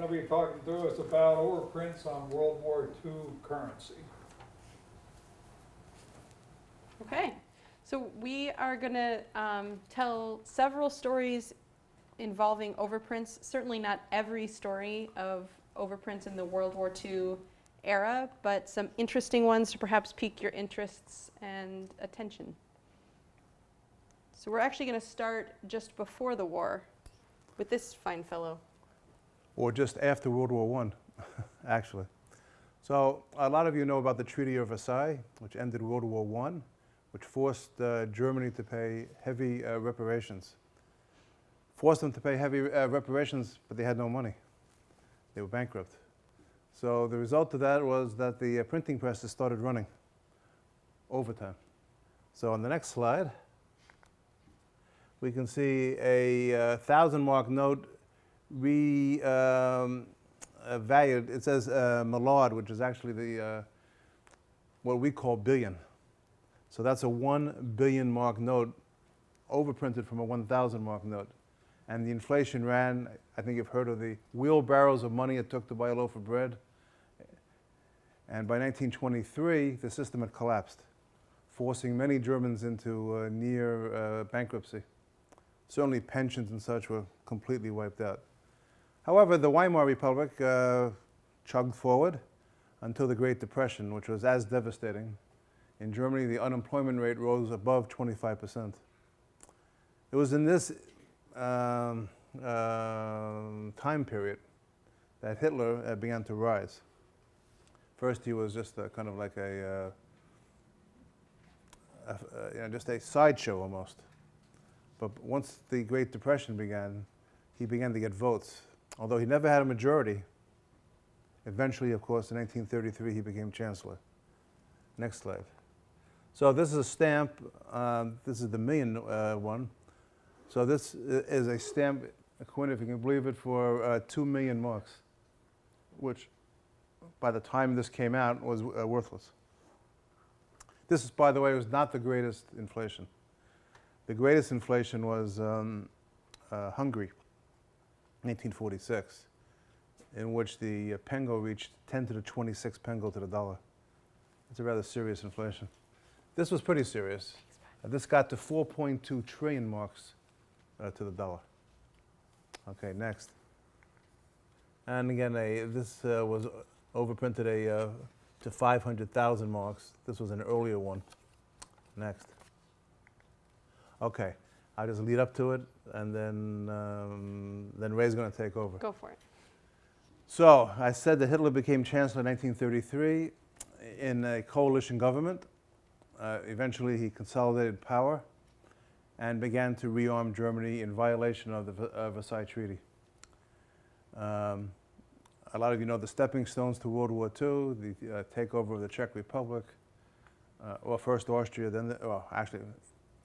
to be talking to us about overprints on World War II currency. Okay, so we are going to tell several stories involving overprints. Certainly not every story of overprints in the World War II era, but some interesting ones to perhaps pique your interests and attention. So we're actually going to start just before the war with this fine fellow. Or just after World War I, actually. So a lot of you know about the Treaty of Versailles, which ended World War I, which forced Germany to pay heavy reparations. Forced them to pay heavy reparations, but they had no money. They were bankrupt. So the result of that was that the printing presses started running overtime. So on the next slide, we can see a 1,000-mark note valued. It says Millard, which is actually the what we call billion. So that's a 1 billion mark note overprinted from a 1,000 mark note. And the inflation ran, I think you've heard of the wheelbarrows of money it took to buy a loaf of bread. And by 1923, the system had collapsed, forcing many Germans into near bankruptcy. Certainly pensions and such were completely wiped out. However, the Weimar Republic chugged forward until the Great Depression, which was as devastating. In Germany, the unemployment rate rose above 25%. It was in this time period that Hitler began to rise. First, he was just kind of like just a sideshow almost. But once the Great Depression began, he began to get votes. Although he never had a majority, eventually, of course, in 1933, he became chancellor. Next slide. So this is a stamp. This is the million one. So this is a stamp, a coin, if you can believe it, for 2 million marks, which by the time this came out was worthless. This, by the way, was not the greatest inflation. The greatest inflation was Hungary, 1946, in which the pengo reached 10 to the 26 pengo to the dollar. It's a rather serious inflation. This was pretty serious. This got to 4.2 trillion marks to the dollar. Okay, next. And again, this was overprinted to 500,000 marks. This was an earlier one. Next. Okay, I'll just lead up to it, and then Ray's going to take over. Go for it. So I said that Hitler became chancellor in 1933 in a coalition government. Eventually, he consolidated power and began to rearm Germany in violation of the Versailles Treaty. A lot of you know the stepping stones to World War II, the takeover of the Czech Republic, well, first Austria, then,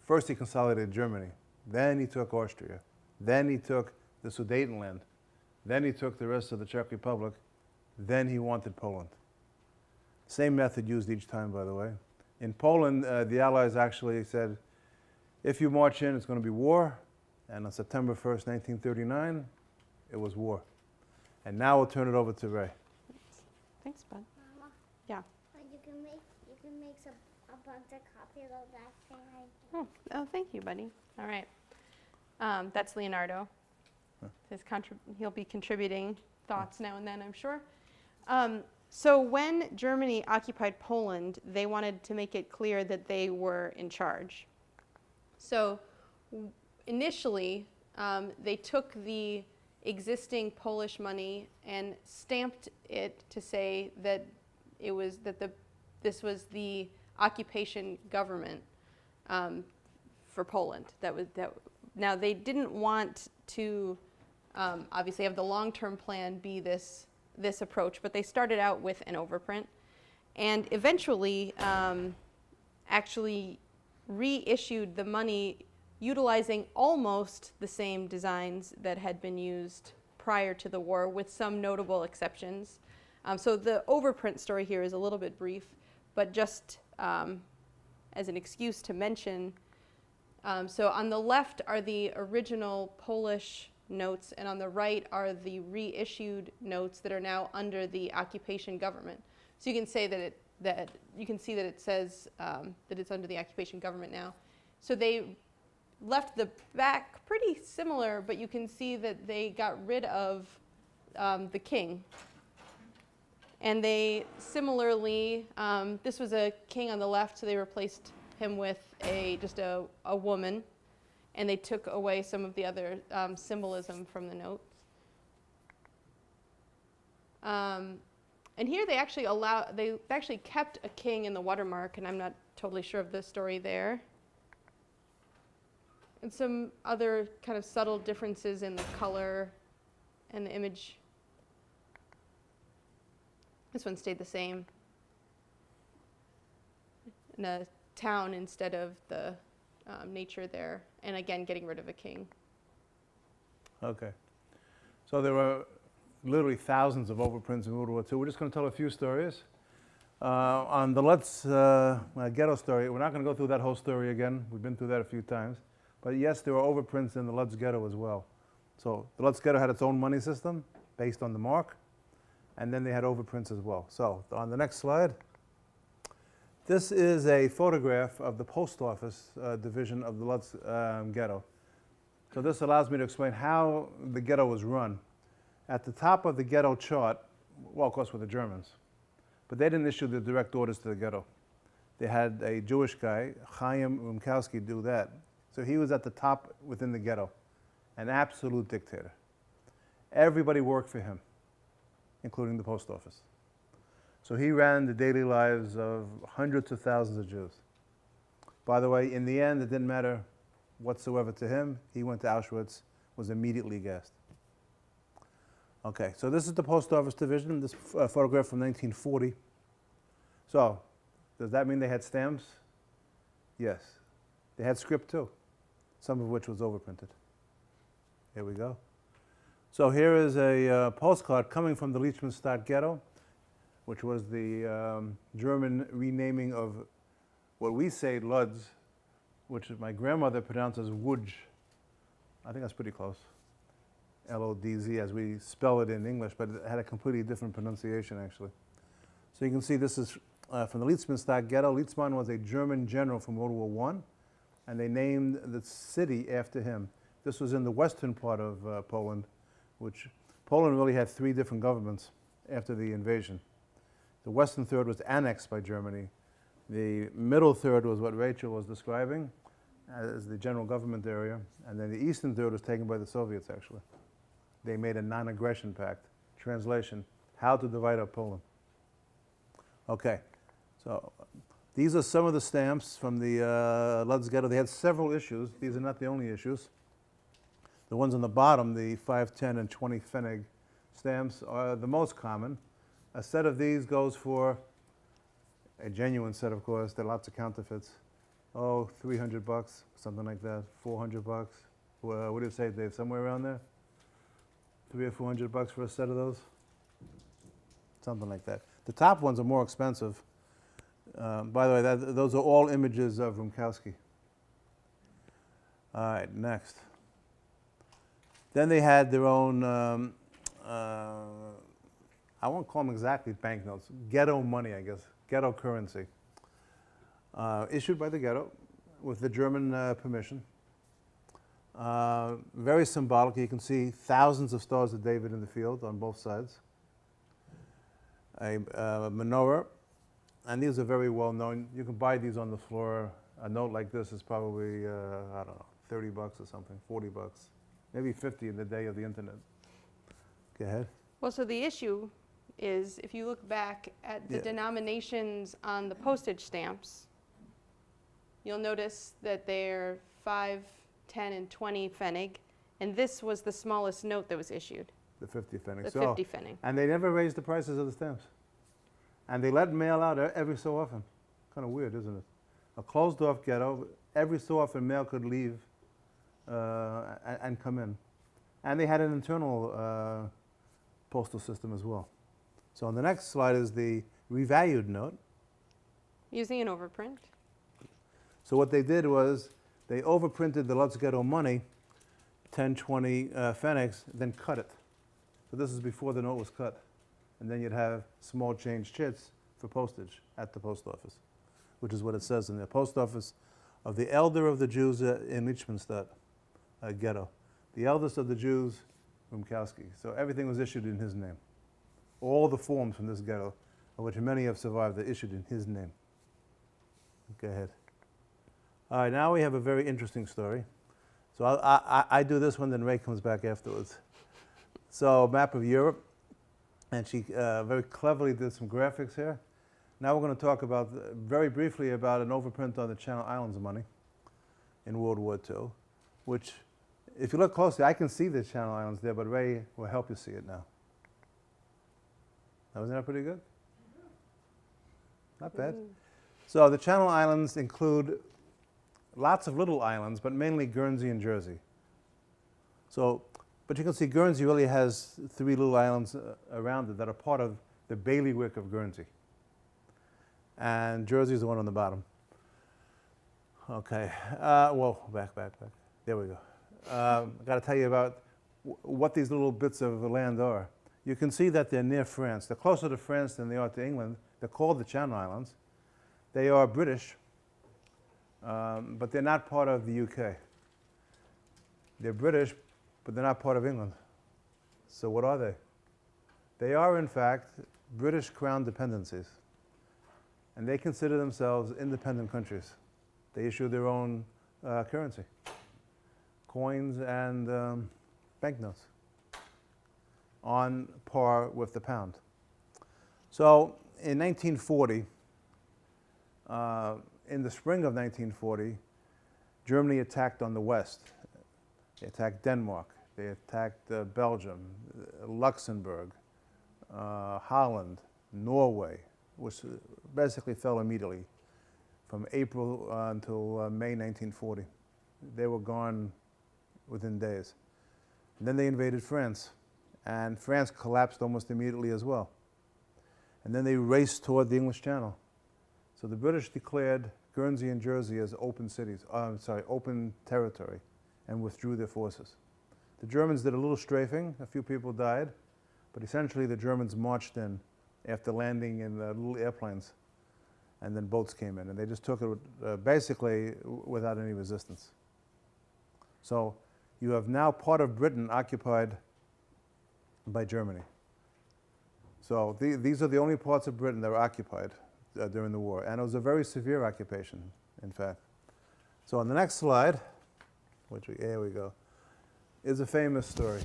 first he consolidated Germany, then he took Austria, then he took the Sudetenland, then he took the rest of the Czech Republic, then he wanted Poland. Same method used each time, by the way. In Poland, the Allies actually said, if you march in, it's going to be war. And on September 1st, 1939, it was war. And now we'll turn it over to Ray. Thanks, Bud. Mama, Yeah. you can make a bunch of copies of that thing. Oh, thank you, buddy. All right. That's Leonardo. He'll be contributing thoughts now and then, I'm sure. So when Germany occupied Poland, they wanted to make it clear that they were in charge. So initially, they took the existing Polish money and stamped it to say that this was the occupation government for Poland. Now they didn't want to obviously have the long-term plan be this approach, but they started out with an overprint, and eventually actually reissued the money utilizing almost the same designs that had been used prior to the war, with some notable exceptions. So the overprint story here is a little bit brief, but just as an excuse to mention. So on the left are the original Polish notes, and on the right are the reissued notes that are now under the occupation government. So you can say that you can see that it says that it's under the occupation government now. So they left the back pretty similar, but you can see that they got rid of the king. And they similarly, this was a king on the left, so they replaced him with just a woman, and they took away some of the other symbolism from the notes. And here they actually kept a king in the watermark, and I'm not totally sure of the story there. And some other kind of subtle differences in the color and the image. This one stayed the same. In a town instead of the nature there. And again, getting rid of a king. Okay. So there were literally thousands of overprints in World War II. We're just going to tell a few stories. On the Lutz Ghetto story, we're not going to go through that whole story again. We've been through that a few times. But yes, there were overprints in the Lutz Ghetto as well. So the Lutz Ghetto had its own money system based on the mark, and then they had overprints as well. So on the next slide, this is a photograph of the post office division of the Lutz Ghetto. So this allows me to explain how the ghetto was run. At the top of the ghetto chart, well, of course, were the Germans, but they didn't issue the direct orders to the ghetto. They had a Jewish guy, Chaim Rumkowski, do that. So he was at the top within the ghetto, an absolute dictator. Everybody worked for him, including the post office. So he ran the daily lives of hundreds of thousands of Jews. By the way, in the end, it didn't matter whatsoever to him. He went to Auschwitz, was immediately gassed. Okay, so this is the post office division, this photograph from 1940. So, does that mean they had stamps? Yes. They had script too, some of which was overprinted. Here we go. So here is a postcard coming from the Liechtenstadt Ghetto, which was the German renaming of what we say Lodz, which my grandmother pronounces Łódź. I think that's pretty close. L-O-D-Z as we spell it in English, but it had a completely different pronunciation actually. So you can see this is from the Liechtenstadt Ghetto. Liechtenstein was a German general from World War I, and they named the city after him. This was in the western part of Poland, which Poland really had three different governments after the invasion. The western third was annexed by Germany. The middle third was what Rachel was describing as the general government area, and then the eastern third was taken by the Soviets actually. They made a non-aggression pact. Translation, how to divide up Poland. Okay, so these are some of the stamps from the Lodz Ghetto. They had several issues. These are not the only issues. The ones on the bottom, the 5, 10, and 20 Pfennig stamps are the most common. A set of these goes for a genuine set, of course. There are lots of counterfeits. Oh, $300, something like that. $400. What do you say, Dave? Somewhere around there? $300 or $400 for a set of those? Something like that. The top ones are more expensive. By the way, those are all images of Rumkowski. All right, next. Then they had their own, I won't call them exactly banknotes, ghetto money, I guess, ghetto currency. Issued by the ghetto with the German permission. Very symbolic. You can see thousands of stars of David in the field on both sides. A menorah, and these are very well known. You can buy these on the floor. A note like this is probably, I don't know, $30 or something, $40, maybe 50 in the day of the internet. Go ahead. Well, so the issue is, if you look back at the denominations on the postage stamps, you'll notice that they're 5, 10, and 20 Pfennig, and this was the smallest note that was issued. The 50 Pfennig. The 50 Pfennig. And they never raised the prices of the stamps. And they let mail out every so often. Kind of weird, isn't it? A closed-off ghetto, every so often mail could leave and come in. And they had an internal postal system as well. So on the next slide is the revalued note. Using an overprint. So what they did was they overprinted the Lutz Ghetto money 10, 20 pfennigs, then cut it. So this is before the note was cut. And then you'd have small change chits for postage at the post office, which is what it says in the post office of the elder of the Jews in Lichtenstein, ghetto. The eldest of the Jews, Rumkowski. So everything was issued in his name. All the forms from this ghetto, of which many have survived, are issued in his name. Go ahead. All right, now we have a very interesting story. So I do this one, then Ray comes back afterwards. So map of Europe, and she very cleverly did some graphics here. Now we're going to talk about, very briefly, about an overprint on the Channel Islands money in World War II, which, if you look closely, I can see the Channel Islands there, but Ray will help you see it now. Now, wasn't that pretty good? Not bad. So the Channel Islands include lots of little islands, but mainly Guernsey and Jersey. So, but you can see Guernsey really has 3 little islands around it that are part of the bailiwick of Guernsey. And Jersey is the one on the bottom. Okay, well, back. There we go. I got to tell you about what these little bits of land are. You can see that they're near France. They're closer to France than they are to England. They're called the Channel Islands. They are British, but they're not part of the UK. They're British, but they're not part of England. So what are they? They are, in fact, British Crown dependencies. And they consider themselves independent countries. They issue their own currency, coins and banknotes, on par with the pound. So in 1940, in the spring of 1940, Germany attacked on the west. They attacked Denmark, they attacked Belgium, Luxembourg, Holland, Norway, which basically fell immediately from April until May 1940. They were gone within days. And then they invaded France, and France collapsed almost immediately as well. And then they raced toward the English Channel. So the British declared Guernsey and Jersey as open cities, open territory, and withdrew their forces. The Germans did a little strafing, a few people died, but essentially the Germans marched in after landing in little airplanes, and then boats came in, and they just took it basically without any resistance. So you have now part of Britain occupied by Germany. So these are the only parts of Britain that were occupied during the war, and it was a very severe occupation, in fact. So on the next slide, here we go, is a famous story.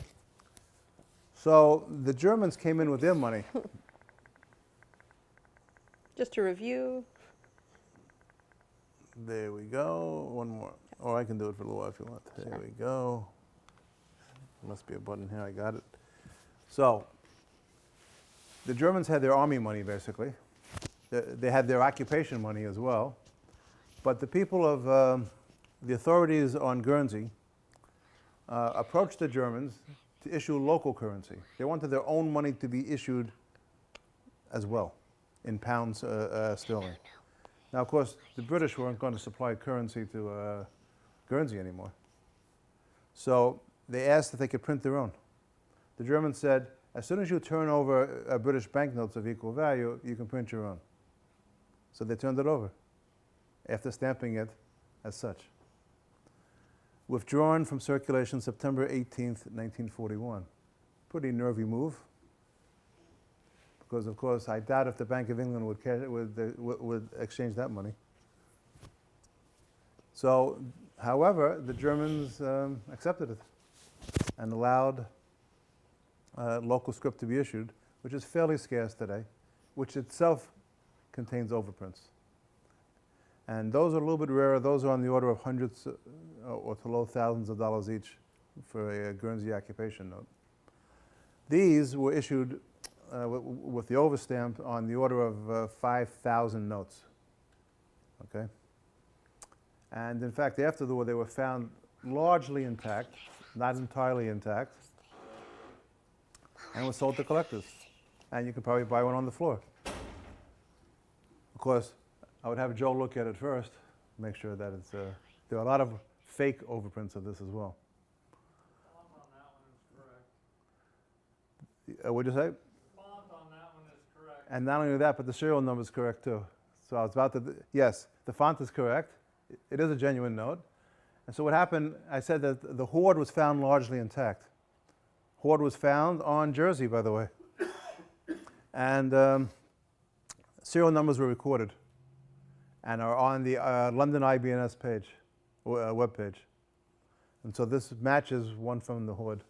So the Germans came in with their money. Just to review. There we go. One more. Or I can do it for a little while if you want. There Sure. we go. There must be a button here. I got it. So the Germans had their army money, basically. They had their occupation money as well. But the people of the authorities on Guernsey approached the Germans to issue local currency. They wanted their own money to be issued as well, in pounds sterling. Now, of course, the British weren't going to supply currency to Guernsey anymore. So they asked if they could print their own. The Germans said, as soon as you turn over British banknotes of equal value, you can print your own. So they turned it over after stamping it as such. Withdrawn from circulation September 18th, 1941. Pretty nervy move. Because, of course, I doubt if the Bank of England would exchange that money. So, however, the Germans accepted it and allowed local script to be issued, which is fairly scarce today, which itself contains overprints. And those are a little bit rarer. Those are on the order of hundreds or to low thousands of dollars each for a Guernsey occupation note. These were issued with the overstamp on the order of 5,000 notes, okay? And in fact, after the war, they were found largely intact, not entirely intact, and were sold to collectors. And you could probably buy one on the floor. Of course, I would have Joe look at it first, make sure that it's, there are a lot of fake overprints of this as well. What'd you say? Font on that one is correct. And not only that, but the serial number is correct too. So I was about to, yes, the font is correct. It is a genuine note. And so what happened, I said that the hoard was found largely intact. Hoard was found on Jersey, by the way. And serial numbers were recorded and are on the London IBNS page, web page. And so this matches one from the hoard.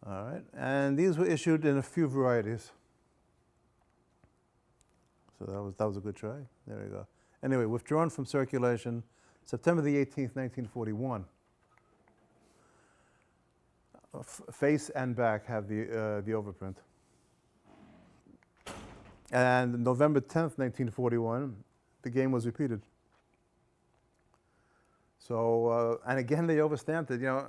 All right, and these were issued in a few varieties. So that was a good try. There you go. Anyway, withdrawn from circulation September the 18th, 1941. Face and back have the overprint. And November 10th, 1941, the game was repeated. So, and again, they overstamped it. You know,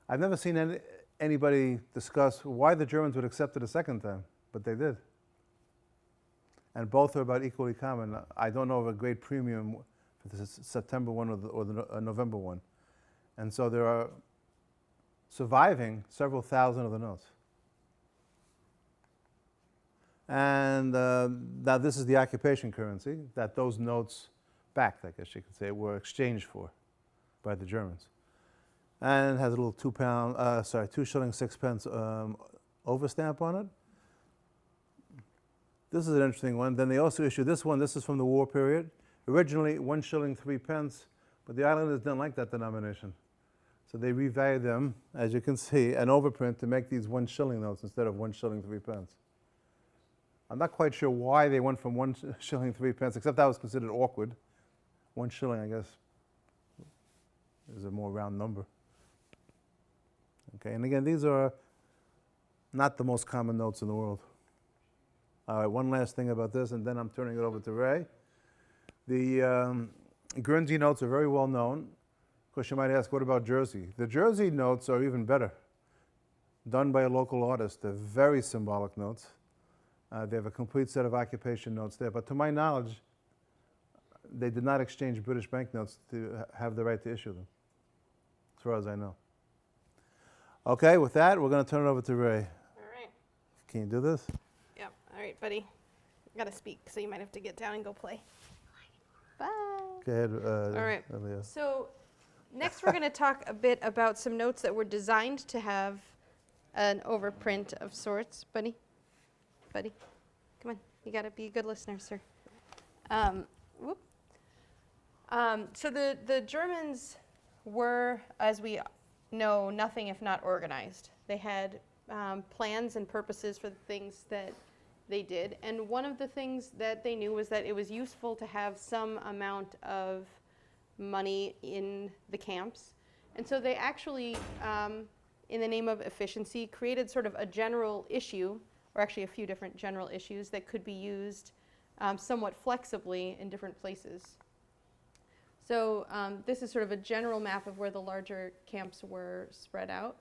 I've never seen anybody discuss why the Germans would accept it a second time, but they did. And both are about equally common. I don't know of a great premium for the September one or the November one. And so there are surviving several thousand of the notes. And now this is the occupation currency that those notes backed, I guess you could say, were exchanged for by the Germans. And it has a little 2 shilling 6 pence overstamp on it. This is an interesting one. Then they also issued this one. This is from the war period. Originally 1 shilling 3 pence, but the islanders didn't like that denomination. So they revalued them, as you can see, an overprint to make these 1 shilling notes instead of 1 shilling 3 pence. I'm not quite sure why they went from 1 shilling 3 pence, except that was considered awkward. 1 shilling, I guess, is a more round number. Okay, and again, these are not the most common notes in the world. All right, one last thing about this, and then I'm turning it over to Ray. The Guernsey notes are very well known. Of course, you might ask, what about Jersey? The Jersey notes are even better, done by a local artist. They're very symbolic notes. They have a complete set of occupation notes there, but to my knowledge, they did not exchange British banknotes to have the right to issue them, as far as I know. Okay, with that, we're going to turn it over to Ray. All right. Can you do this? Yep. All right, buddy. I gotta speak, so you might have to get down and go play. Bye. Go ahead. All right. Elia. So next we're going to talk a bit about some notes that were designed to have an overprint of sorts. Buddy, come on. You got to be a good listener, sir. So the Germans were, as we know, nothing if not organized. They had plans and purposes for the things that they did. And one of the things that they knew was that it was useful to have some amount of money in the camps. And so they actually, in the name of efficiency, created sort of a general issue, or actually a few different general issues that could be used somewhat flexibly in different places. So this is sort of a general map of where the larger camps were spread out.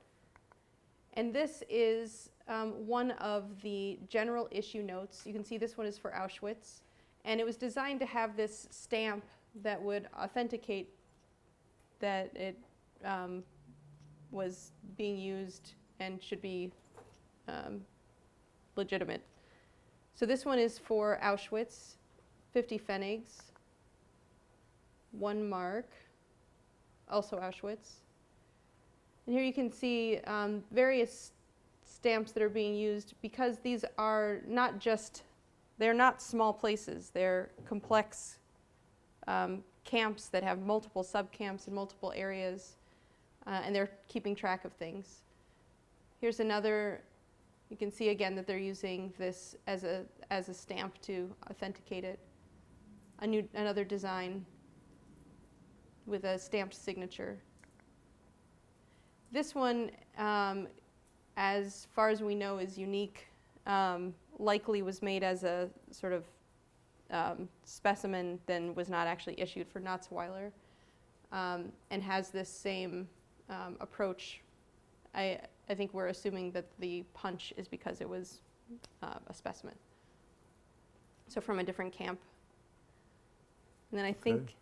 And this is one of the general issue notes. You can see this one is for Auschwitz. And it was designed to have this stamp that would authenticate that it was being used and should be legitimate. So this one is for Auschwitz, 50 Pfennigs, 1 mark, also Auschwitz. And here you can see various stamps that are being used because these are not just, they're not small places. They're complex camps that have multiple sub-camps in multiple areas, and they're keeping track of things. Here's another, you can see again that they're using this as a stamp to authenticate it. Another design with a stamped signature. This one, as far as we know, is unique. Likely was made as a sort of specimen, then was not actually issued for Natzweiler, and has this same approach. I think we're assuming that the punch is because it was a specimen. So from a different camp. And then I think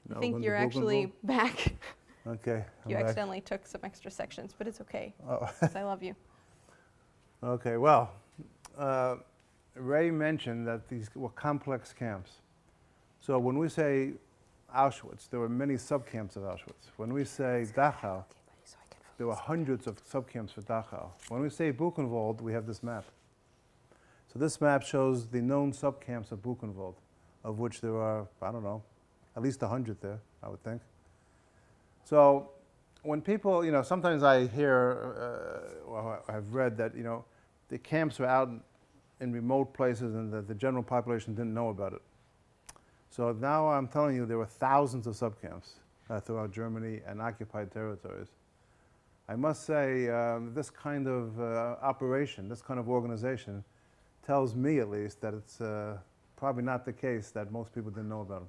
you're actually back. Okay. You accidentally took some extra sections, but it's okay, Oh. 'cause I love you. Okay, well, Ray mentioned that these were complex camps. So when we say Auschwitz, there were many subcamps of Auschwitz. When we say Dachau, there were hundreds of subcamps for Dachau. When we say Buchenwald, we have this map. So this map shows the known subcamps of Buchenwald, of which there are, I don't know, at least 100 there, I would think. So when people, sometimes I hear, or I've read that, the camps were out in remote places and the general population didn't know about it. So now I'm telling you there were thousands of subcamps throughout Germany and occupied territories. I must say this kind of operation, this kind of organization tells me at least that it's probably not the case that most people didn't know about them.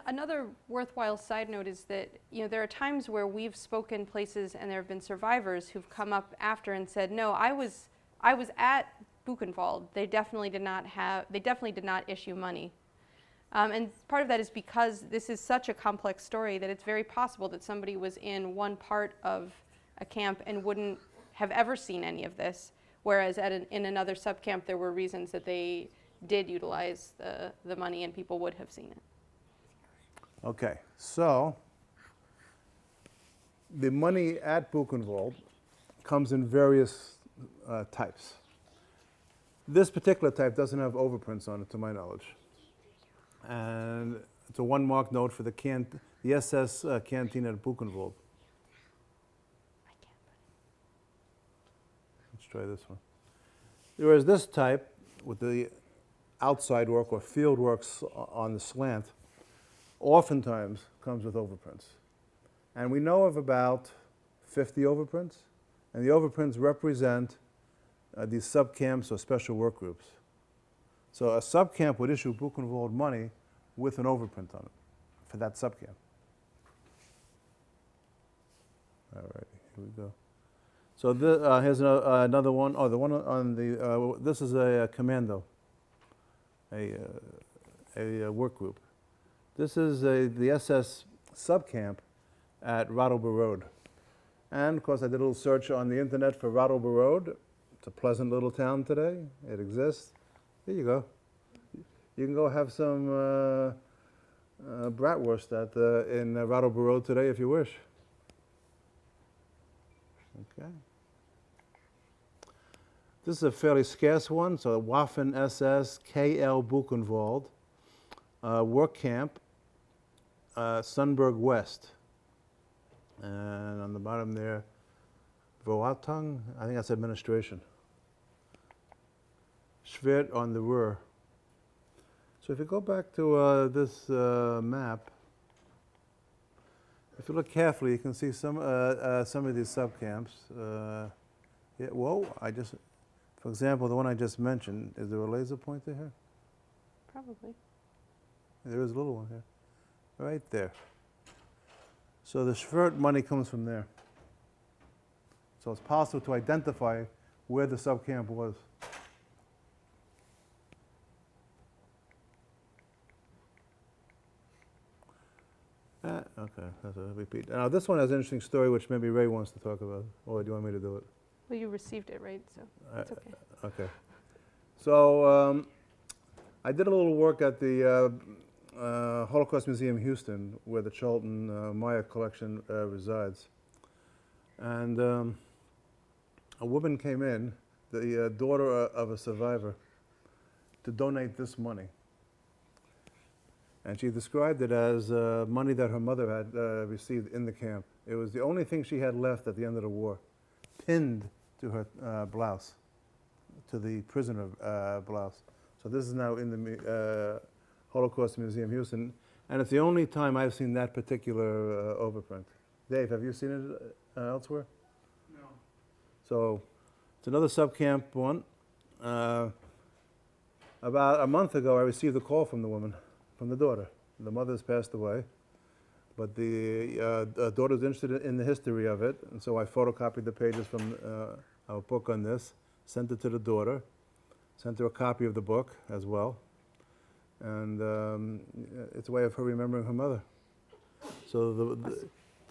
Another worthwhile side note is that there are times where we've spoken places and there have been survivors who've come up after and said, no, I was at Buchenwald. They definitely did not issue money. And part of that is because this is such a complex story that it's very possible that somebody was in one part of a camp and wouldn't have ever seen any of this, whereas in another subcamp there were reasons that they did utilize the money and people would have seen it. Okay, so the money at Buchenwald comes in various types. This particular type doesn't have overprints on it, to my knowledge. And it's a 1-mark note for the SS canteen at Buchenwald. Let's try this one. There is this type with the outside work or field works on the slant, oftentimes comes with overprints. And we know of about 50 overprints, and the overprints represent these subcamps or special work groups. So a subcamp would issue Buchenwald money with an overprint on it for that subcamp. All right, here we go. So here's another one. Oh, the one on the, this is a commando, a work group. This is the SS subcamp at Radlber Road. And of course I did a little search on the internet for Radlber Road. It's a pleasant little town today. It exists. Here you go. You can go have some bratwurst in Radlber Road today if you wish. Okay. This is a fairly scarce one. So Waffen SS KL Buchenwald work camp, Sunburg West. And on the bottom there, Verwaltung, I think that's administration. Schwert on the Ruhr. So if you go back to this map, if you look carefully, you can see some of these subcamps. Yeah, whoa! For example, the one I just mentioned. Is there a laser pointer here? Probably. There is a little one here, right there. So the Schwert money comes from there. So it's possible to identify where the subcamp was. Okay, that's a repeat. Now this one has an interesting story which maybe Ray wants to talk about. Or do you want me to do it? Well, you received it, right? So it's okay. Okay. So I did a little work at the Holocaust Museum Houston, where the Charlton Maya collection resides. And a woman came in, the daughter of a survivor, to donate this money. And she described it as money that her mother had received in the camp. It was the only thing she had left at the end of the war, pinned to her blouse, to the prisoner blouse. So this is now in the Holocaust Museum Houston, and it's the only time I've seen that particular overprint. Dave, have you seen it elsewhere? No. So it's another subcamp one. About a month ago, I received a call from the woman, from the daughter. The mother's passed away, but the daughter's interested in the history of it, and so I photocopied the pages from our book on this, sent it to the daughter, sent her a copy of the book as well, and it's a way of her remembering her mother. So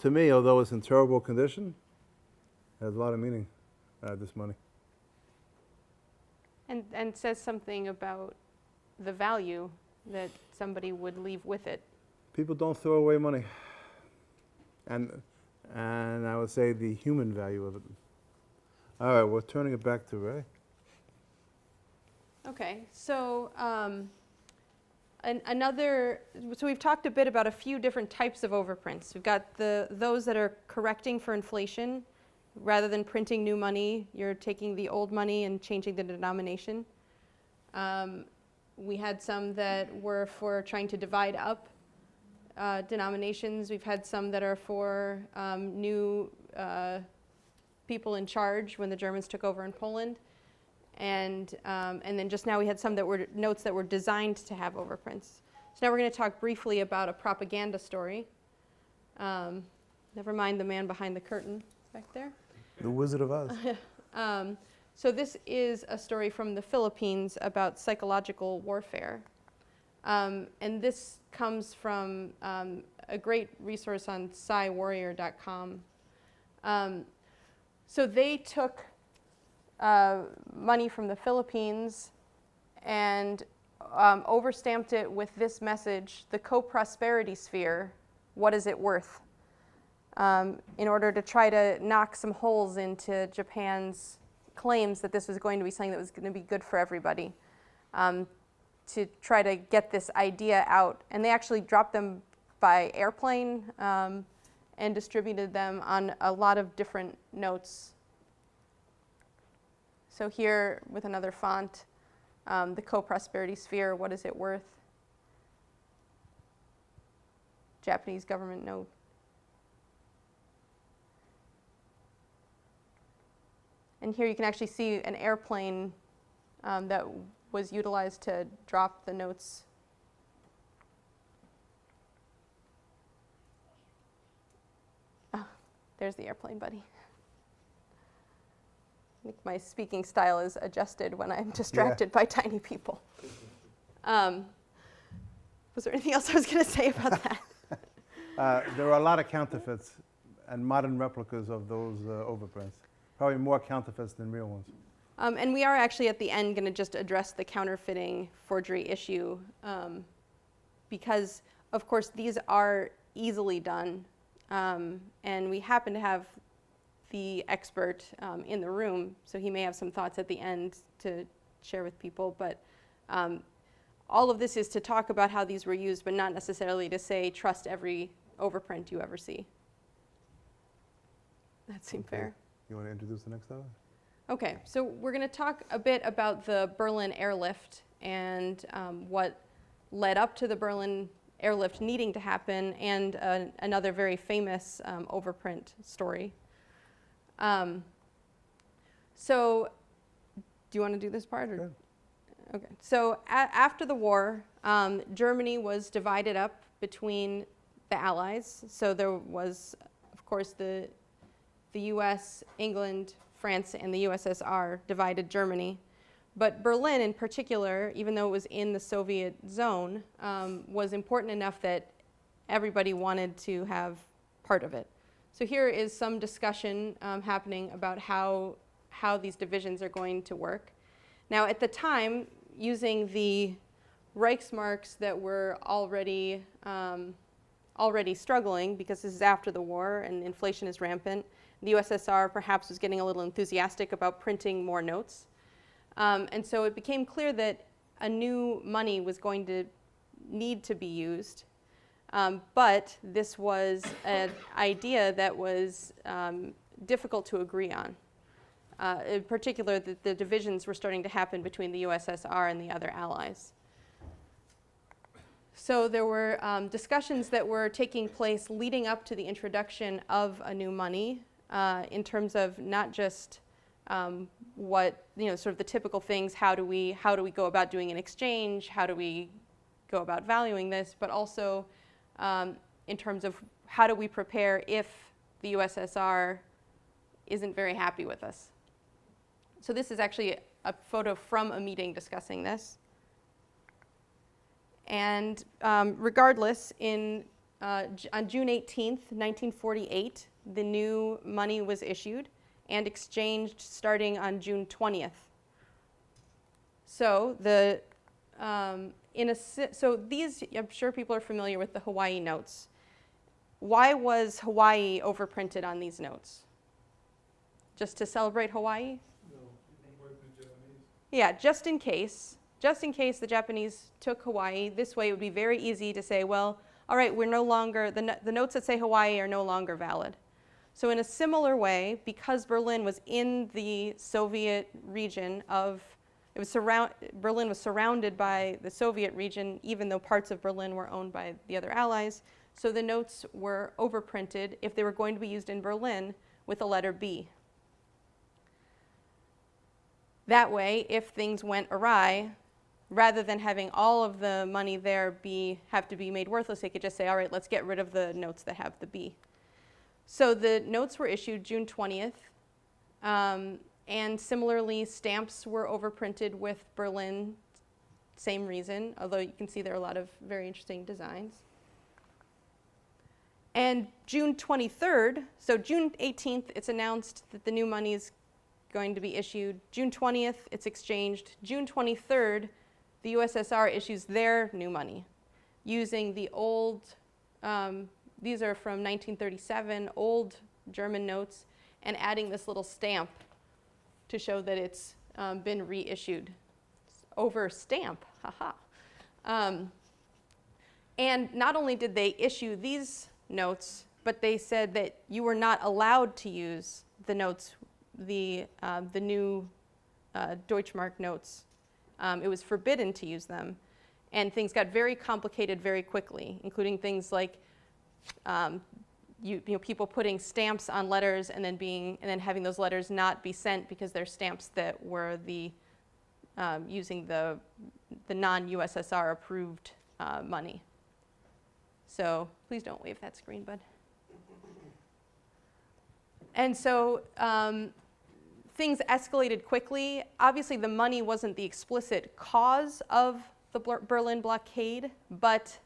to me, although it's in terrible condition, it has a lot of meaning, this money. And says something about the value that somebody would leave with it. People don't throw away money. And I would say the human value of it. All right, we're turning it back to Ray. Okay, so so we've talked a bit about a few different types of overprints. We've got those that are correcting for inflation. Rather than printing new money, you're taking the old money and changing the denomination. We had some that were for trying to divide up denominations. We've had some that are for new people in charge when the Germans took over in Poland. And then just now we had some that were notes that were designed to have overprints. So now we're going to talk briefly about a propaganda story. Never mind the man behind the curtain back there. The Wizard of Oz. So this is a story from the Philippines about psychological warfare. And this comes from a great resource on sciwarrior.com. So they took money from the Philippines and overstamped it with this message: the co-prosperity sphere, what is it worth? In order to try to knock some holes into Japan's claims that this was going to be something that was going to be good for everybody, to try to get this idea out. And they actually dropped them by airplane and distributed them on a lot of different notes. So here, with another font, the co-prosperity sphere, what is it worth? Japanese government note. And here you can actually see an airplane that was utilized to drop the notes. Oh, there's the airplane, buddy. I think my speaking style is adjusted when I'm distracted by tiny people. Was there anything else I was going to say about that? There are a lot of counterfeits and modern replicas of those overprints. Probably more counterfeits than real ones. And we are actually at the end going to just address the counterfeiting forgery issue because, of course, these are easily done. And we happen to have the expert in the room, so he may have some thoughts at the end to share with people. But all of this is to talk about how these were used, but not necessarily to say trust every overprint you ever see. That seemed fair. You want to introduce the next topic? Okay, so we're going to talk a bit about the Berlin Airlift and what led up to the Berlin Airlift needing to happen, and another very famous overprint story. So, do you want to do this part? Or? Sure. Okay, so after the war, Germany was divided up between the Allies. So there was, of course, the US, England, France, and the USSR divided Germany. But Berlin in particular, even though it was in the Soviet zone, was important enough that everybody wanted to have part of it. So here is some discussion happening about how these divisions are going to work. Now at the time, using the Reichsmarks that were already struggling, because this is after the war and inflation is rampant, the USSR perhaps was getting a little enthusiastic about printing more notes. And so it became clear that a new money was going to need to be used. But this was an idea that was difficult to agree on. In particular, the divisions were starting to happen between the USSR and the other allies. So there were discussions that were taking place leading up to the introduction of a new money in terms of not just what, sort of the typical things, how do we go about doing an exchange, how do we go about valuing this, but also in terms of how do we prepare if the USSR isn't very happy with us. So this is actually a photo from a meeting discussing this. And regardless, on June 18th, 1948, the new money was issued and exchanged starting on June 20th. So so these, I'm sure people are familiar with the Hawaii notes. Why was Hawaii overprinted on these notes? Just to celebrate Hawaii? Yeah, just in case the Japanese took Hawaii. This way it would be very easy to say, well, all right, we're no longer, the notes that say Hawaii are no longer valid. So in a similar way, because Berlin was in the Soviet region Berlin was surrounded by the Soviet region, even though parts of Berlin were owned by the other allies. So the notes were overprinted if they were going to be used in Berlin with the letter B. That way, if things went awry, rather than having all of the money there have to be made worthless, they could just say, all right, let's get rid of the notes that have the B. So the notes were issued June 20th. And similarly, stamps were overprinted with Berlin, same reason, although you can see there are a lot of very interesting designs. And June 23rd, so June 18th, it's announced that the new money is going to be issued. June 20th, it's exchanged. June 23rd, the USSR issues their new money using the old, these are from 1937, old German notes, and adding this little stamp to show that it's been reissued. Over stamp, haha. And not only did they issue these notes, but they said that you were not allowed to use the notes, the new Deutschmark notes. It was forbidden to use them. And things got very complicated very quickly, including things like people putting stamps on letters and then having those letters not be sent because they're stamps that were using the non-USSR approved money. So please don't wave that screen, bud. And so things escalated quickly. Obviously, the money wasn't the explicit cause of the Berlin blockade, but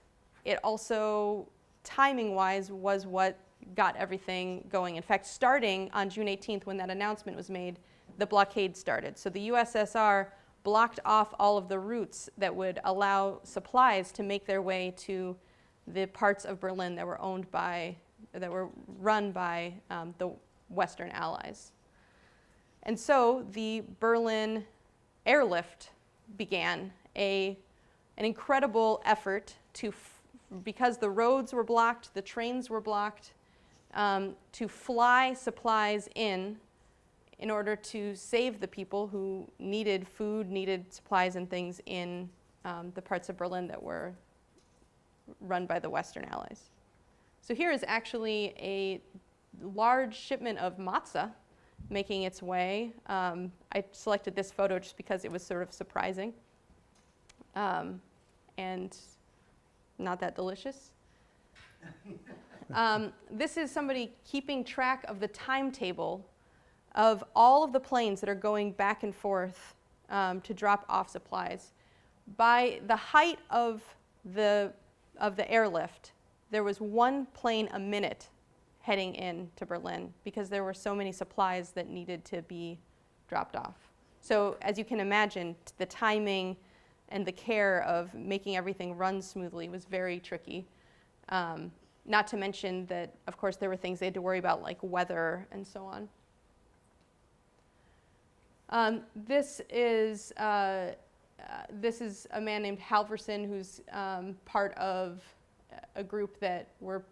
it also, timing-wise, was what got everything going. In fact, starting on June 18th, when that announcement was made, the blockade started. So the USSR blocked off all of the routes that would allow supplies to make their way to the parts of Berlin that were run by the Western Allies. And so the Berlin Airlift began an incredible effort because the roads were blocked, the trains were blocked, to fly supplies in order to save the people who needed food, needed supplies and things in the parts of Berlin that were run by the Western Allies. So here is actually a large shipment of matzah making its way. I selected this photo just because it was sort of surprising and not that delicious. This is somebody keeping track of the timetable of all of the planes that are going back and forth to drop off supplies. By the height of the airlift, there was one plane a minute heading in to Berlin because there were so many supplies that needed to be dropped off. So as you can imagine, the timing and the care of making everything run smoothly was very tricky. Not to mention that, of course, there were things they had to worry about like weather and so on. This is a man named Halverson who's part of a group that were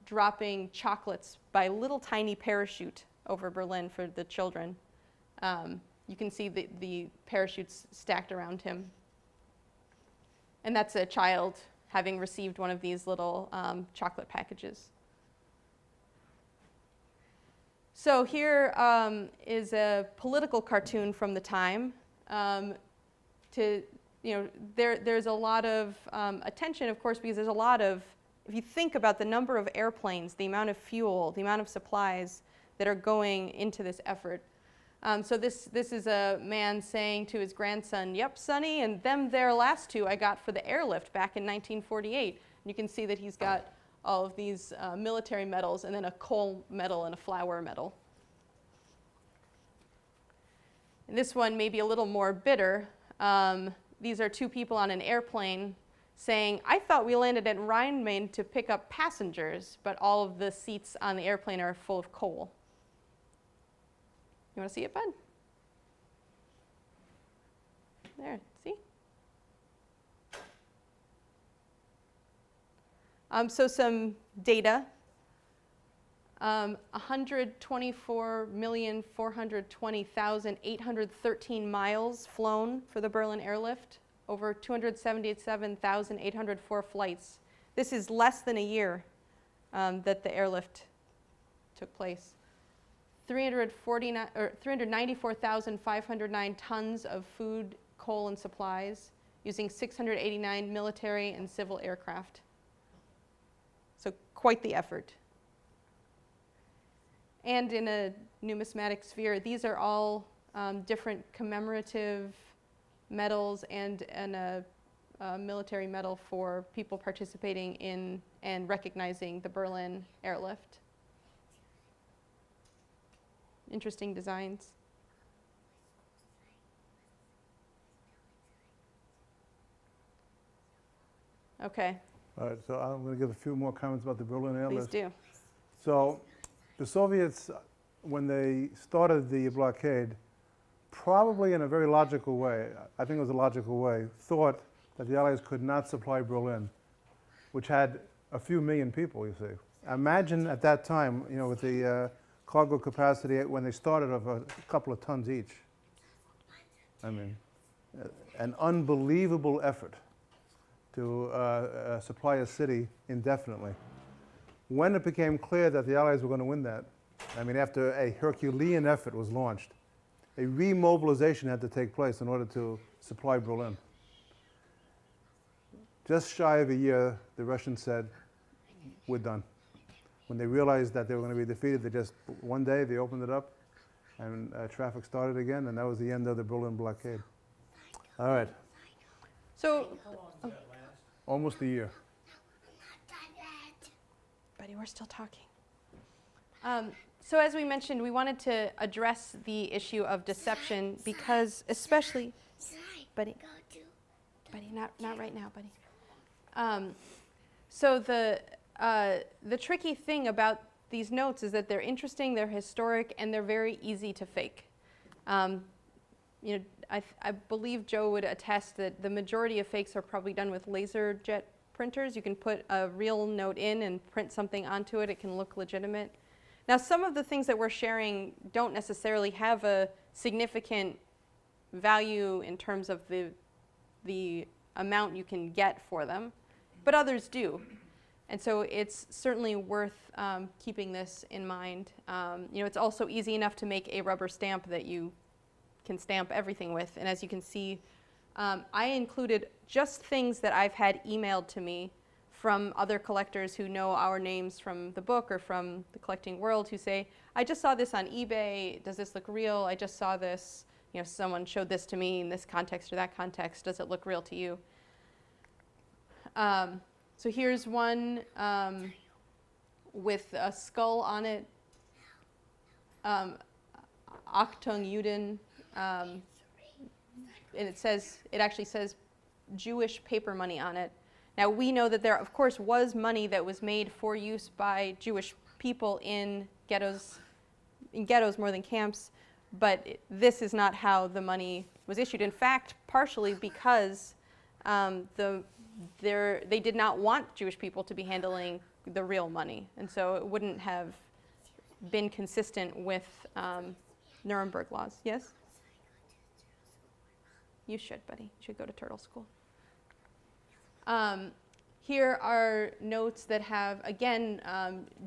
dropping chocolates by little tiny parachute over Berlin for the children. You can see the parachutes stacked around him. And that's a child having received one of these little chocolate packages. So here is a political cartoon from the time. There's a lot of attention, of course, because there's a lot of, if you think about the number of airplanes, the amount of fuel, the amount of supplies that are going into this effort. So this is a man saying to his grandson, "Yep, Sonny, and them there last two I got for the airlift back in 1948. And you can see that he's got all of these military medals and then a coal medal and a flour medal. And this one may be a little more bitter. These are two people on an airplane saying, I thought we landed at Rhine-Main to pick up passengers, but all of the seats on the airplane are full of coal. You want to see it, bud? There, see? So some data. 124,420,813 miles flown for the Berlin Airlift, over 277,804 flights. This is less than a year that the airlift took place. 394,509 tons of food, coal, and supplies, using 689 military and civil aircraft. So quite the effort. And in a numismatic sphere, these are all different commemorative medals and a military medal for people participating in and recognizing the Berlin Airlift. Interesting designs. Okay, All right, so I'm going to give a few more comments about the Berlin Airlift. please do. So the Soviets, when they started the blockade, probably in a very logical way, I think it was a logical way, thought that the Allies could not supply Berlin, which had a few million people, you see. Imagine at that time, you know, with the cargo capacity when they started of a couple of tons each. I mean, an unbelievable effort to supply a city indefinitely. When it became clear that the Allies were going to win that, I mean, after a Herculean effort was launched, a remobilization had to take place in order to supply Berlin. Just shy of a year, the Russians said, we're done. When they realized that they were going to be defeated, they just, one day, they opened it up, and traffic started again, and that was the end of the Berlin blockade. All right, So, almost a year. buddy, we're still talking. So as we mentioned, we wanted to address the issue of deception because especially, buddy, not right now, buddy. So the tricky thing about these notes is that they're interesting, they're historic, and they're very easy to fake. You know, I believe Joe would attest that the majority of fakes are probably done with laser jet printers. You can put a real note in and print something onto it. It can look legitimate. Now, some of the things that we're sharing don't necessarily have a significant value in terms of the amount you can get for them, but others do. And so it's certainly worth keeping this in mind. You know, it's also easy enough to make a rubber stamp that you can stamp everything with. And as you can see, I included just things that I've had emailed to me from other collectors who know our names from the book or from the collecting world who say, I just saw this on eBay, does this look real? I just saw this, you know, someone showed this to me in this context or that context, does it look real to you? So here's one with a skull on it, Achtung Juden, and it actually says Jewish paper money on it. Now we know that there, of course, was money that was made for use by Jewish people in ghettos more than camps, but this is not how the money was issued. In fact, partially because they did not want Jewish people to be handling the real money, and so it wouldn't have been consistent with Nuremberg laws. Yes? You should, buddy. You should go to turtle school. Here are notes that have, again,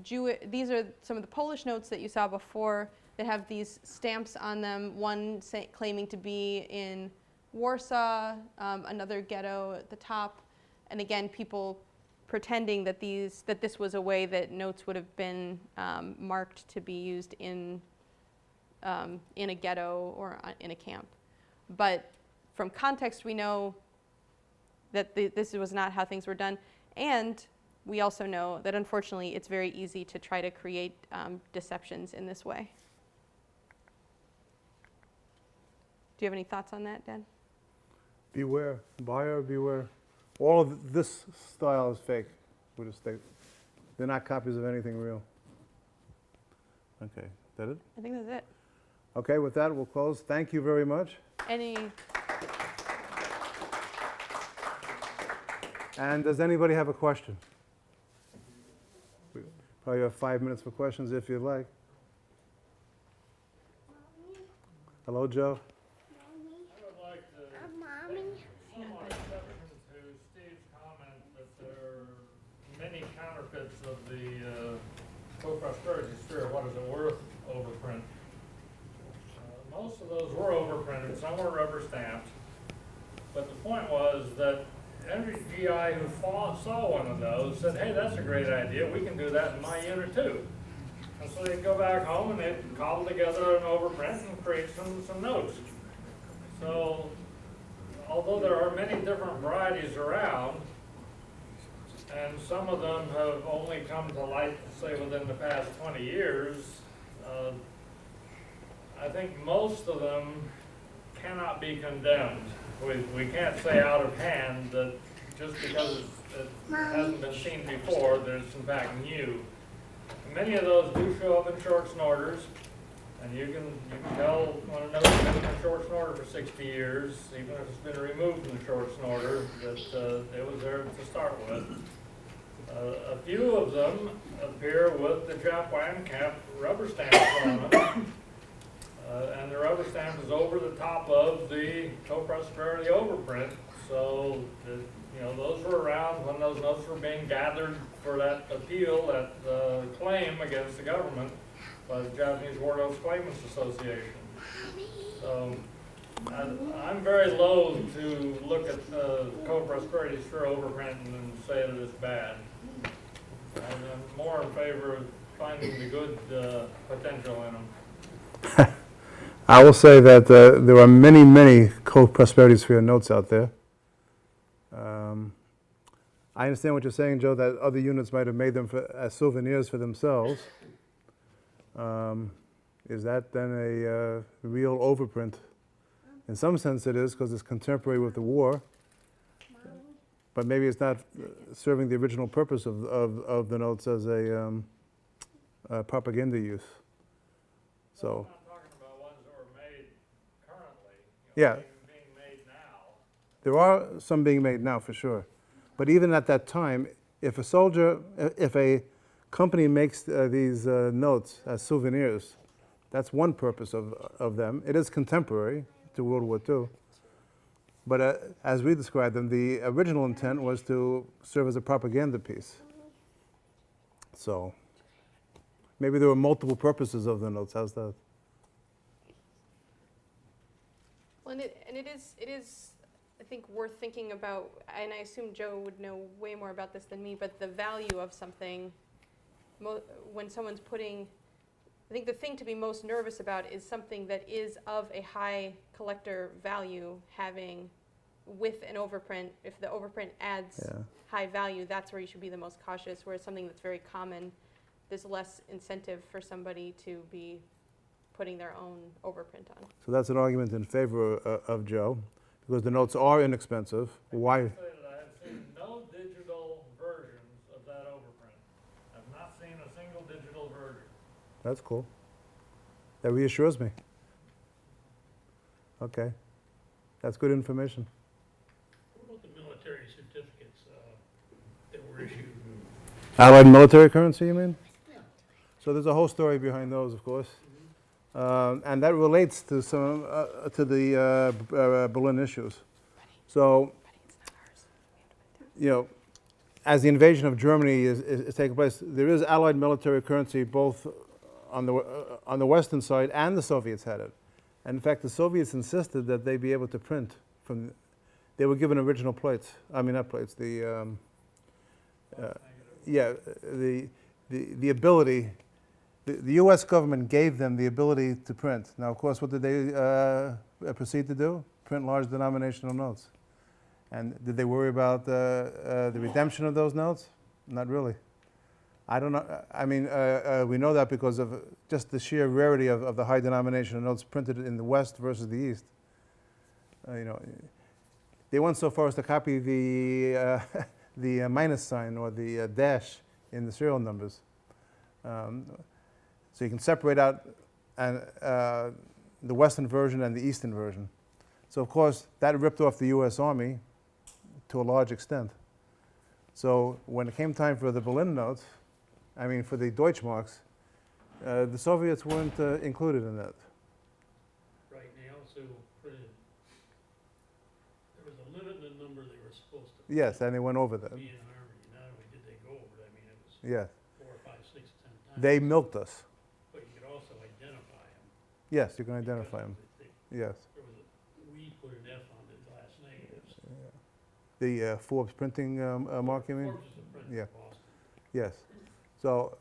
these are some of the Polish notes that you saw before that have these stamps on them, one claiming to be in Warsaw, another ghetto at the top, and again, people pretending that this was a way that notes would have been marked to be used in a ghetto or in a camp. But from context, we know that this was not how things were done. And we also know that, unfortunately, it's very easy to try to create deceptions in this way. Do you have any thoughts on that, Dan? Beware, buyer beware. All of this style is fake. We'll just say they're not copies of anything real. Okay, that it? I think that's it. Okay, with that, we'll close. Thank you very much. Any, And does anybody have a question? We probably have 5 minutes for questions if you'd like. Hello, Joe. I would like to Mommy. somewhat exception to Steve's comment that there are many counterfeits of the co-prosperity sphere. What is it worth overprint? Most of those were overprinted, some were rubber stamped. But the point was that every GI who saw one of those said, hey, that's a great idea, we can do that in my unit too. And so they'd go back home and they'd cobble together an overprint and create some notes. So, although there are many different varieties around, and some of them have only come to light, say, within the past 20 years, I think most of them cannot be condemned. We can't say out of hand that just because it hasn't been seen before, that it's in fact new. Many of those do show up in short snorters, and you can tell when a note's been in a short snorter for 60 years, even if it's been removed from the short snorter, that it was there to start with. A few of them appear with the Jap Cap rubber stamps on them, and the rubber stamp is over the top of the co-prosperity overprint, so that, you know, those were around when those notes were being gathered for that appeal, that claim against the government by the Japanese War Notes Claimants Association. So I'm very loath to look at the co-prosperity sphere overprint and say that it's bad. I'm more in favor of finding the good potential in them. I will say that there are many, many co-prosperity sphere notes out there. I understand what you're saying, Joe, that other units might have made them as souvenirs for themselves. Is that then a real overprint? In some sense it is, because it's contemporary with the war. But maybe it's not serving the original purpose of the notes as a propaganda use. So. I'm not talking about ones that were made currently, Yeah. being made now. There are some being made now, for sure. But even at that time, if a company makes these notes as souvenirs, that's one purpose of them. It is contemporary to World War II. But as we described them, the original intent was to serve as a propaganda piece. So maybe there were multiple purposes of the notes. How's that? well, and it is, I think, worth thinking about, and I assume Joe would know way more about this than me, but the value of something, when someone's putting, I think the thing to be most nervous about is something that is of a high collector value, having with an overprint. If the overprint adds high value, that's where you should be the most cautious, whereas something that's very common, there's less incentive for somebody to be putting their own overprint on. So that's an argument in favor of Joe, because the notes are inexpensive. Why? I have seen no digital versions of that overprint. I've not seen a single digital version. That's cool. That reassures me. Okay. That's good information. What about the military certificates that were issued? Allied military currency, you mean? Yeah. So there's a whole story behind those, of course. And that relates to some to the Berlin issues. So, you know, as the invasion of Germany is taking place, there is Allied military currency both on the Western side, and the Soviets had it. And in fact, the Soviets insisted that they be able to print from. They were given original plates. I mean, not plates. The the ability. The U.S. government gave them the ability to print. Now, of course, what did they proceed to do? Print large denominational notes. And did they worry about the redemption of those notes? Not really. I don't know. I mean, we know that because of just the sheer rarity of the high denominational notes printed in the West versus the East. You know, They went so far as to copy the the minus sign or the dash in the serial numbers. So you can separate out the Western version and the Eastern version. So of course that ripped off the U.S. Army to a large extent. So when it came time for the Berlin notes, I mean for the Deutschmarks, the Soviets weren't included in that. Right, and they also printed, there was a limit in the number they were supposed to. Yes, and they went over that. Be in harmony. Not only did they go over it, I mean, it was Yes, 4, 5, 6, 10 times. they milked us. But you could also identify them. Yes, you can identify them. Yes. There was we put an F on the last negatives. The Forbes printing mark, you mean? Forbes is a print Yeah. in Boston. Yes. So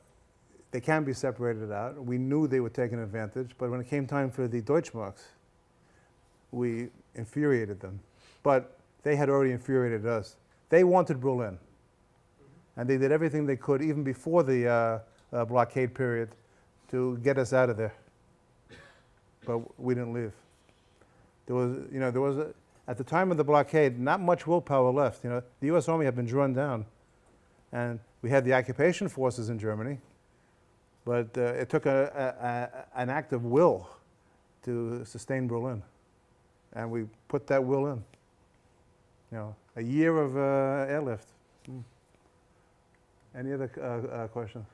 they can be separated out. We knew they were taking advantage, but when it came time for the Deutschmarks, we infuriated them. But they had already infuriated us. They wanted Berlin. And they did everything they could, even before the blockade period, to get us out of there. But we didn't leave. There was, at the time of the blockade, not much willpower left. The U.S. Army had been drawn down. And we had the occupation forces in Germany, but it took an act of will to sustain Berlin. And we put that will in. A year of airlift. Any other questions?